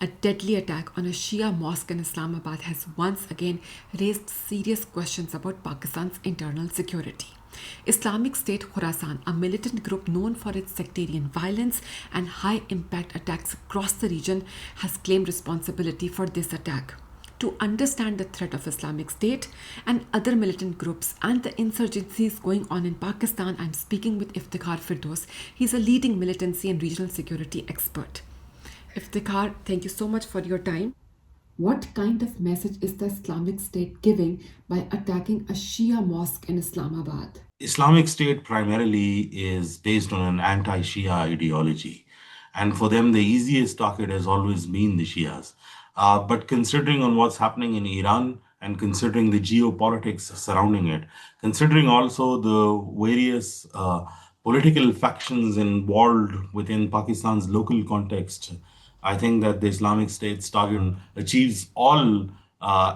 A deadly attack on a Shia mosque in Islamabad has once again raised serious questions about Pakistan's internal security. Islamic State Khorasan, a militant group known for its sectarian violence and high impact attacks across the region, has claimed responsibility for this attack. To understand the threat of Islamic State and other militant groups and the insurgencies going on in Pakistan, I'm speaking with Iftikhar Firdous. He's a leading militancy and regional security expert. Iftikhar, thank you so much for your time. What kind of message is the Islamic State giving by attacking a Shia mosque in Islamabad? Islamic State primarily is based on an anti-Shia ideology. And for them, the easiest target has always been the Shias. But considering on what's happening in Iran and considering the geopolitics surrounding it, considering also the various political factions involved within Pakistan's local context, I think that the Islamic State's target achieves all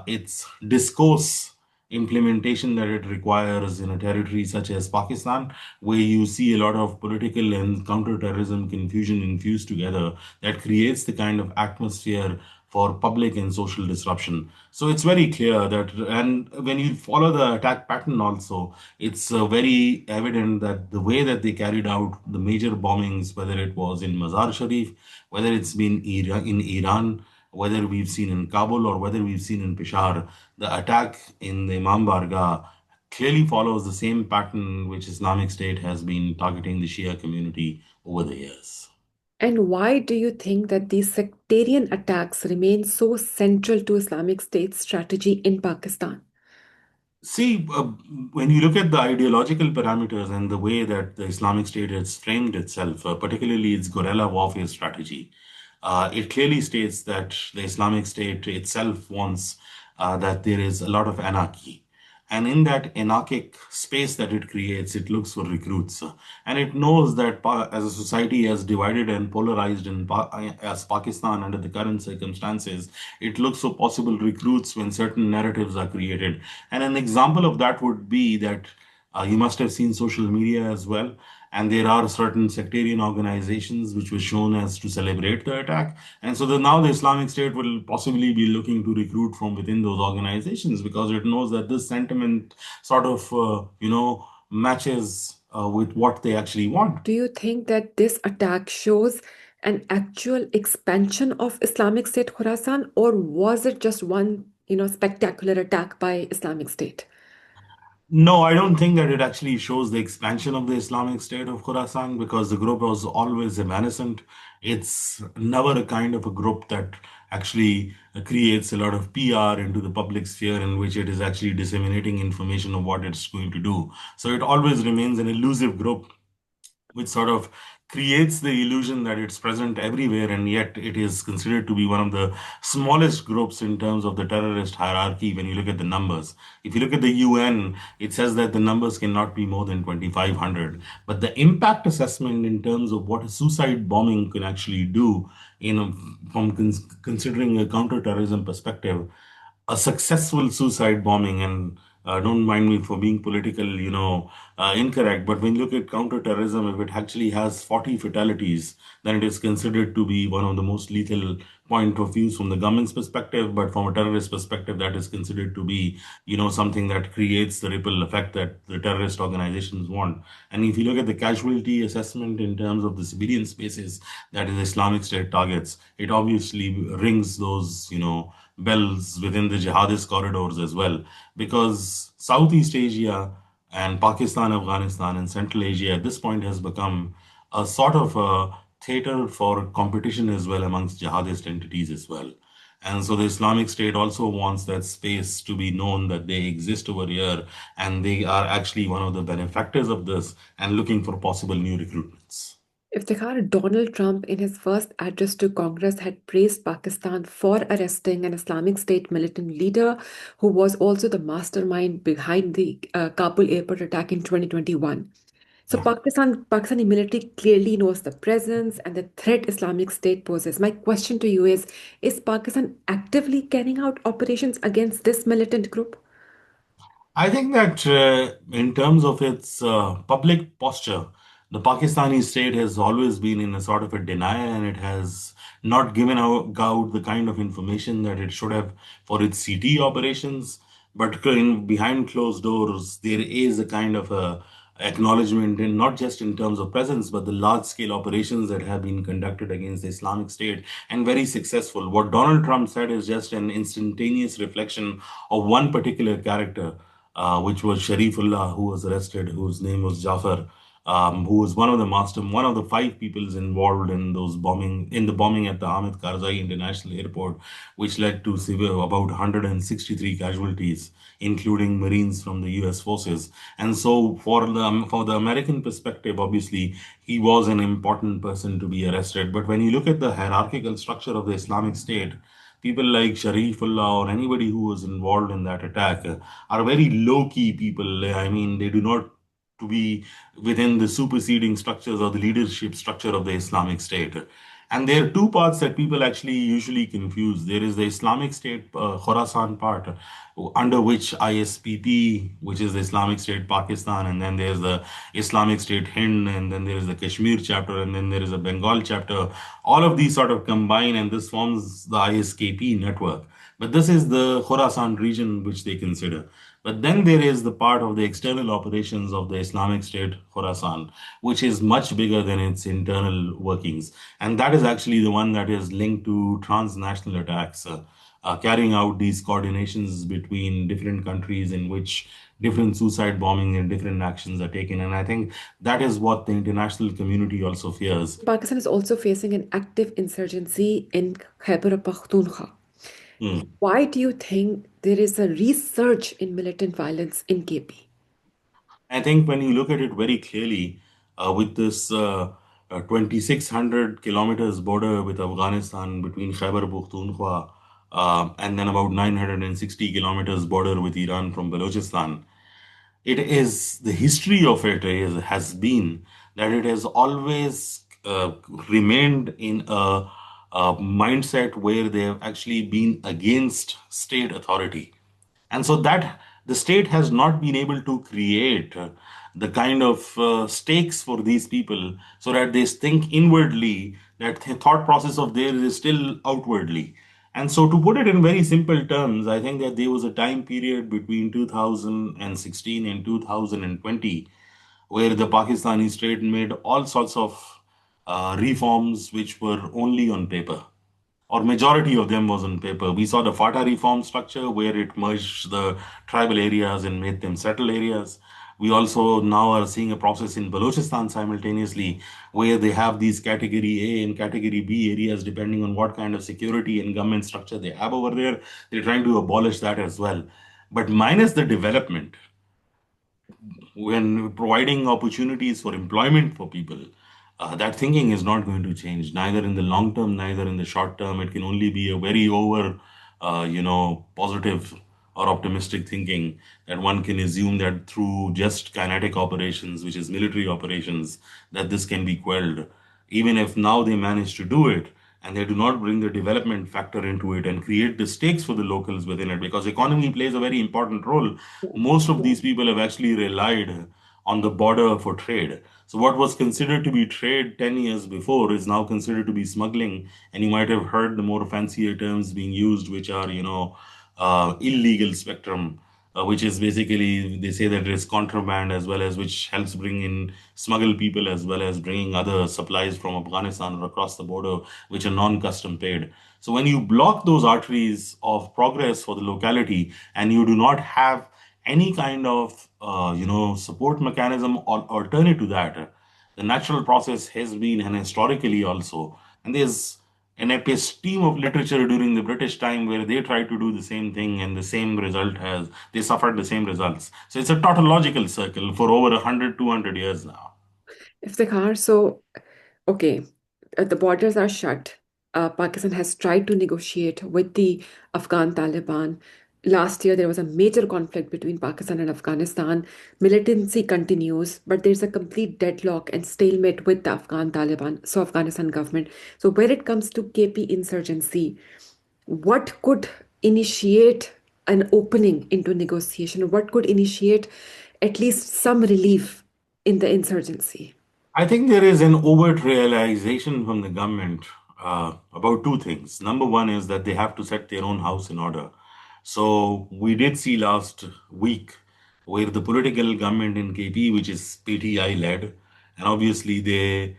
its discourse implementation that it requires in a territory such as Pakistan, where you see a lot of political and counterterrorism confusion infused together that creates the kind of atmosphere for public and social disruption. So it's very clear that, and when you follow the attack pattern also, it's very evident that the way that they carried out the major bombings, whether it was in Mazar Sharif, whether it's been in Iran, whether we've seen in Kabul or whether we've seen in Peshawar, the attack in the Imam Barga clearly follows the same pattern which Islamic State has been targeting the Shia community over the years. And why do you think that these sectarian attacks remain so central to Islamic State's strategy in Pakistan? See, when you look at the ideological parameters and the way that the Islamic State has framed itself, particularly its guerrilla warfare strategy, it clearly states that the Islamic State itself wants that there is a lot of anarchy. And in that anarchic space that it creates, it looks for recruits. And it knows that as a society as divided and polarized as Pakistan under the current circumstances, it looks for possible recruits when certain narratives are created. And an example of that would be that you must have seen social media as well. And there are certain sectarian organizations which were shown as to celebrate the attack. And so now the Islamic State will possibly be looking to recruit from within those organizations because it knows that this sentiment sort of, matches with what they actually want. Do you think that this attack shows an actual expansion of Islamic State Khorasan, or was it just one, spectacular attack by Islamic State? No, I don't think that it actually shows the expansion of the Islamic State of Khorasan because the group was always evanescent. It's never a kind of a group that actually creates a lot of PR into the public sphere in which it is actually disseminating information of what it's going to do. So it always remains an elusive group which sort of creates the illusion that it's present everywhere, and yet it is considered to be one of the smallest groups in terms of the terrorist hierarchy when you look at the numbers. If you look at the UN, it says that the numbers cannot be more than 2,500. But the impact assessment in terms of what a suicide bombing can actually do, from considering a counterterrorism perspective, a successful suicide bombing, and don't mind me for being political, incorrect, but when you look at counterterrorism, if it actually has 40 fatalities, then it is considered to be one of the most lethal point of views from the government's perspective, but from a terrorist perspective, that is considered to be, something that creates the ripple effect that the terrorist organizations want. And if you look at the casualty assessment in terms of the civilian spaces that is Islamic State targets, it obviously rings those, bells within the jihadist corridors as well, because Southeast Asia and Pakistan, Afghanistan, and Central Asia at this point has become a sort of a theater for competition as well amongst jihadist entities as well. And so the Islamic State also wants that space to be known that they exist over here and they are actually one of the benefactors of this and looking for possible new recruitments. Iftikhar, Donald Trump, in his first address to Congress, had praised Pakistan for arresting an Islamic State militant leader who was also the mastermind behind the Kabul airport attack in 2021. So Yeah. Pakistani military clearly knows the presence and the threat Islamic State poses. My question to you is Pakistan actively carrying out operations against this militant group? I think that in terms of its public posture, The Pakistani state has always been in a sort of a denial, and it has not given out the kind of information that it should have for its CT operations. But behind closed doors, there is a kind of a acknowledgement, in not just in terms of presence, but the large scale operations that have been conducted against the Islamic State, and very successful. What Donald Trump said is just an instantaneous reflection of one particular character, which was Sharifullah, who was arrested, whose name was Jafar, who was one of the five peoples involved in the bombing at the Hamid Karzai International Airport, which led to about 163 casualties, including Marines from the U.S. forces. And so, for the American perspective, obviously, he was an important person to be arrested. But when you look at the hierarchical structure of the Islamic State, people like Sharifullah or anybody who was involved in that attack are very low key people. I mean, they do not to be within the superseding structures or the leadership structure of the Islamic State. And there are two parts that people actually usually confuse. There is the Islamic State Khorasan part, under which ISPP, which is the Islamic State Pakistan, and then there's the Islamic State Hind, and then there is the Kashmir chapter, and then there is a Bengal chapter. All of these sort of combine, and this forms the ISKP network. But this is the Khorasan region which they consider. But then there is the part of the external operations of the Islamic State Khorasan, which is much bigger than its internal workings. And that is actually the one that is linked to transnational attacks, carrying out these coordinations between different countries in which different suicide bombing and different actions are taken. And I think that is what the international community also fears. Pakistan is also facing an active insurgency in Khyber Pakhtunkhwa. Hmm. Why do you think there is a resurge in militant violence in KP? I think when you look at it very clearly, with this 2,600 kilometers border with Afghanistan between Khyber Pakhtunkhwa, and then about 960 kilometers border with Iran from Balochistan, it is the history of has been that it has always remained in a mindset where they have actually been against state authority. And so that the state has not been able to create the kind of stakes for these people so that they think inwardly, that the thought process of theirs is still outwardly. And so, to put it in very simple terms, I think that there was a time period between 2016 and 2020 where the Pakistani state made all sorts of reforms which were only on paper, or majority of them was on paper. We saw the FATA reform structure where it merged the tribal areas and made them settled areas. We also now are seeing a process in Balochistan simultaneously where they have these category A and category B areas depending on what kind of security and government structure they have over there. They're trying to abolish that as well. But minus the development, when providing opportunities for employment for people, that thinking is not going to change, neither in the long term, neither in the short term. It can only be a very positive or optimistic thinking that one can assume that through just kinetic operations, which is military operations, that this can be quelled. Even if now they manage to do it, and they do not bring the development factor into it and create the stakes for the locals within it, because economy plays a very important role. Most of these people have actually relied on the border for trade. So what was considered to be trade 10 years before is now considered to be smuggling. And you might have heard the more fancier terms being used, which are, illegal spectrum, which is basically, they say that it's contraband, as well as which helps bring in smuggle people, as well as bringing other supplies from Afghanistan or across the border, which are non-custom paid. So when you block those arteries of progress for the locality, and you do not have any kind of support mechanism or alternate to that, the natural process has been, and historically also, and there's an episteme of literature during the British time where they tried to do the same thing, and the same result has, they suffered the same results. So it's a tautological circle for over 100, 200 years now. Iftikhar, so, okay, the borders are shut. Pakistan has tried to negotiate with the Afghan Taliban. Last year, there was a major conflict between Pakistan and Afghanistan. Militancy continues, but there's a complete deadlock and stalemate with the Afghan Taliban, so Afghanistan government. So when it comes to KP insurgency, what could initiate an opening into negotiation? What could initiate at least some relief in the insurgency? I think there is an overt realization from the government about two things. Number one is that they have to set their own house in order. So we did see last week where the political government in KP, which is PTI led, and obviously the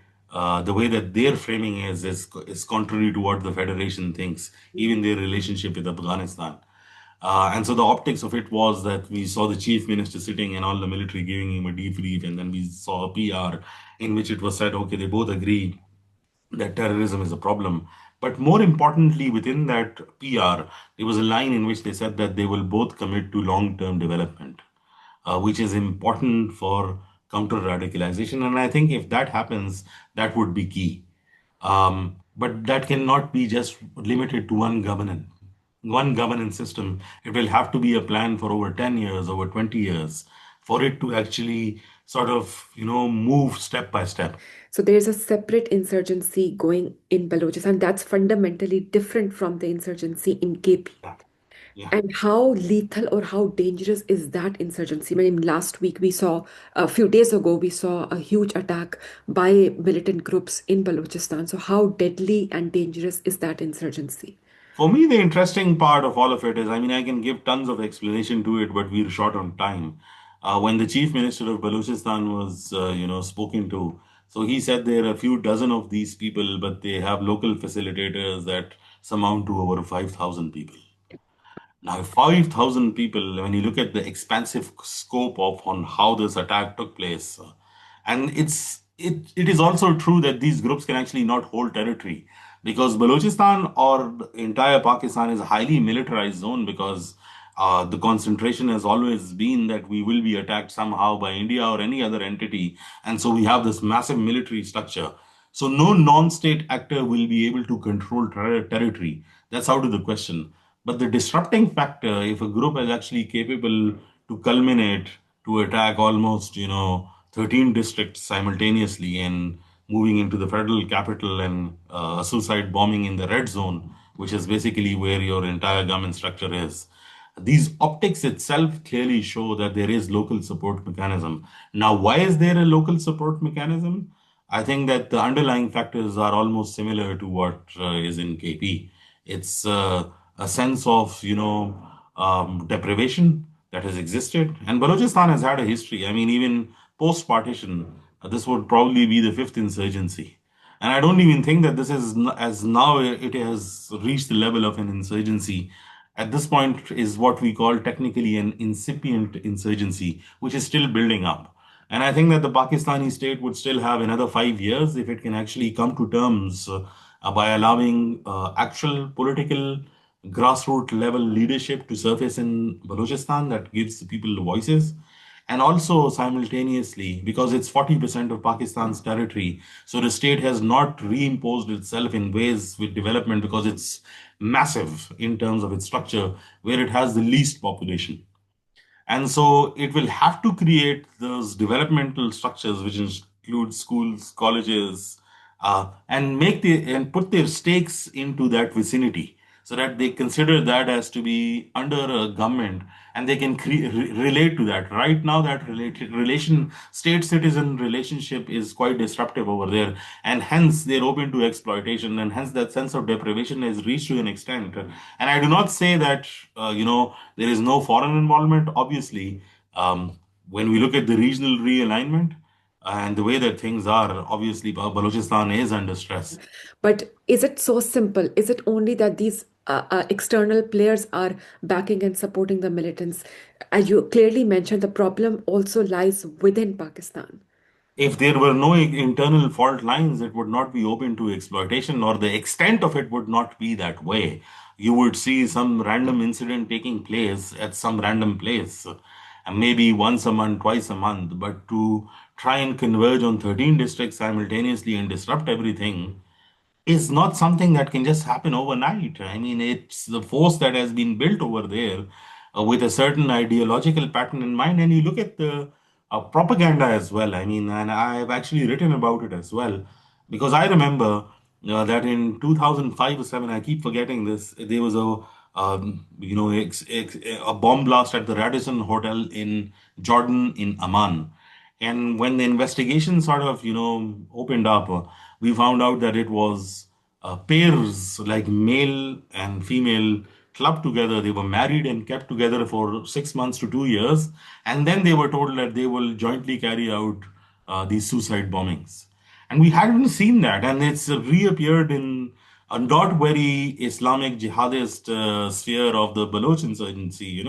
way that their framing is contrary to what the federation thinks, even their relationship with Afghanistan. And so the optics of it was that we saw the chief minister sitting and all the military giving him a debrief, and then we saw a PR in which it was said, okay, they both agree that terrorism is a problem. But more importantly, within that PR, there was a line in which they said that they will both commit to long term development, which is important for counter radicalization. And I think if that happens, that would be key. But that cannot be just limited to one governance system. It will have to be a plan for over 10 years, over 20 years, for it to actually sort of, move step by step. So there's a separate insurgency going in Balochistan that's fundamentally different from the insurgency in KP. Yeah. Yeah. And how lethal or how dangerous is that insurgency? I mean, last week we saw, a few days ago, we saw a huge attack by militant groups in Balochistan. So, how deadly and dangerous is that insurgency? For me, the interesting part of all of it is, I mean, I can give tons of explanation to it, but we're short on time. When the chief minister of Balochistan was, spoken to, so he said there are a few dozen of these people, but they have local facilitators that amount to over 5,000 people. Now, 5,000 people, when you look at the expansive scope of on how this attack took place, and it is also true that these groups can actually not hold territory because Balochistan or the entire Pakistan is a highly militarized zone because the concentration has always been that we will be attacked somehow by India or any other entity, and so we have this massive military structure. So no non-state actor will be able to control territory. That's out of the question. But the disrupting factor, if a group is actually capable to culminate to attack almost, 13 districts simultaneously and moving into the federal capital and a suicide bombing in the red zone, which is basically where your entire government structure is. These optics itself clearly show that there is local support mechanism. Now, why is there a local support mechanism? I think that the underlying factors are almost similar to what is in KP. It's a sense of, deprivation that has existed. And Balochistan has had a history. I mean, even post partition, this would probably be the fifth insurgency. And I don't even think that this is, as now it has reached the level of an insurgency. At this point, is what we call technically an incipient insurgency, which is still building up. And I think that the Pakistani state would still have another 5 years if it can actually come to terms by allowing actual political grassroots level leadership to surface in Balochistan that gives the people the voices. And also simultaneously, because it's 40% of Pakistan's territory, so the state has not reimposed itself in ways with development because it's massive in terms of its structure, where it has the least population. And so it will have to create those developmental structures, which include schools, colleges, and put their stakes into that vicinity, so that they consider that as to be under a government, and they can relate to that. Right now, that relation, state-citizen relationship is quite disruptive over there, and hence they're open to exploitation, and hence that sense of deprivation has reached to an extent. And I do not say that there is no foreign involvement. Obviously, when we look at the regional realignment and the way that things are, obviously Balochistan is under stress. But is it so simple? Is it only that these external players are backing and supporting the militants? As you clearly mentioned, the problem also lies within Pakistan. If there were no internal fault lines, it would not be open to exploitation, or the extent of it would not be that way. You would see some random incident taking place at some random place, and maybe once a month, twice a month. But to try and converge on 13 districts simultaneously and disrupt everything is not something that can just happen overnight. I mean, it's the force that has been built over there with a certain ideological pattern in mind. And you look at the propaganda as well. I mean, and I've actually written about it as well, because I remember that in 2005 or 7, I keep forgetting this, there was a bomb blast at the Radisson Hotel in Jordan, in Amman. And when the investigation sort of, opened up, we found out that it was pairs like male and female clubbed together. They were married and kept together for 6 months to 2 years. And then they were told that they will jointly carry out these suicide bombings. And we hadn't seen that. And it's reappeared in a not very Islamic jihadist sphere of the Baloch insurgency,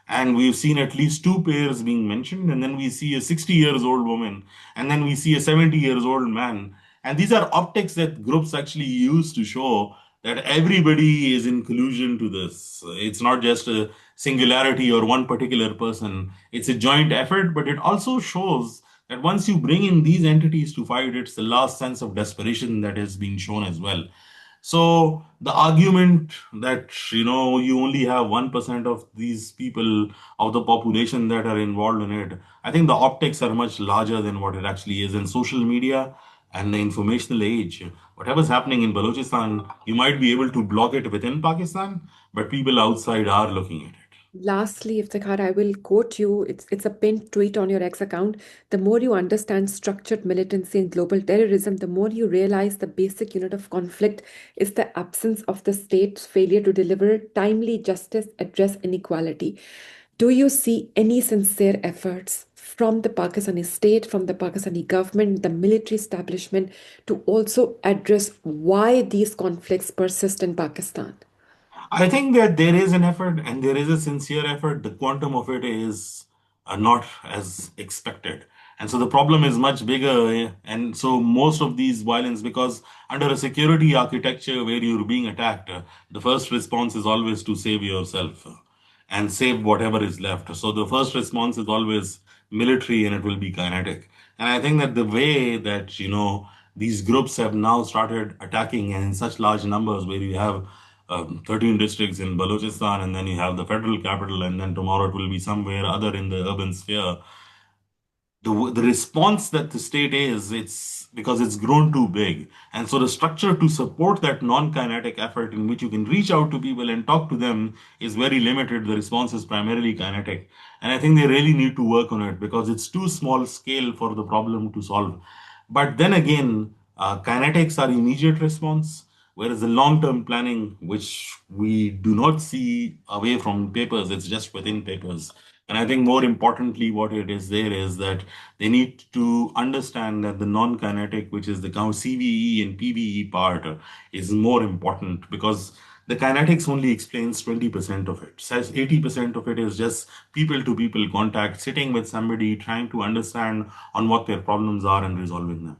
and we've seen at least two pairs being mentioned, and then we see a 60 years old woman, and then we see a 70 years old man. And these are optics that groups actually use to show that everybody is in collusion to this. It's not just a singularity or one particular person, it's a joint effort, but it also shows that once you bring in these entities to fight, it's the last sense of desperation that has been shown as well. So the argument that you only have 1% of these people of the population that are involved in it, I think the optics are much larger than what it actually is. In social media and the informational age, whatever's happening in Balochistan, you might be able to block it within Pakistan, but people outside are looking at it. Lastly, Iftikhar, I will quote you. It's a pinned tweet on your X account. The more you understand structured militancy and global terrorism, the more you realize the basic unit of conflict is the absence of the state's failure to deliver timely justice, address inequality. Do you see any sincere efforts from the Pakistani state, from the Pakistani government, the military establishment to also address why these conflicts persist in Pakistan? I think that there is an effort and there is a sincere effort. The quantum of it is not as expected. And so the problem is much bigger. And so most of these violence, because under a security architecture where you're being attacked, the first response is always to save yourself and save whatever is left. So the first response is always military and it will be kinetic. And I think that the way that, these groups have now started attacking and in such large numbers where you have 13 districts in Balochistan and then you have the federal capital and then tomorrow it will be somewhere other in the urban sphere, the response that the state is it's because it's grown too big, and so the structure to support that non-kinetic effort in which you can reach out to people and talk to them is very limited. The response is primarily kinetic, and I think they really need to work on it because it's too small scale for the problem to solve. But then again, kinetics are immediate response, whereas the long-term planning, which we do not see away from papers, it's just within papers. And I think more importantly, what it is there is that they need to understand that the non-kinetic, which is the CVE and PVE part, is more important because the kinetics only explains 20% of it. Says 80% of it is just people to people contact, sitting with somebody, trying to understand on what their problems are and resolving them.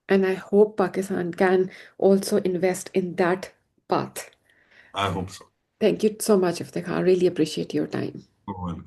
And I hope Pakistan can also invest in that path. I hope so. Thank you so much, Iftikhar. Really appreciate your time.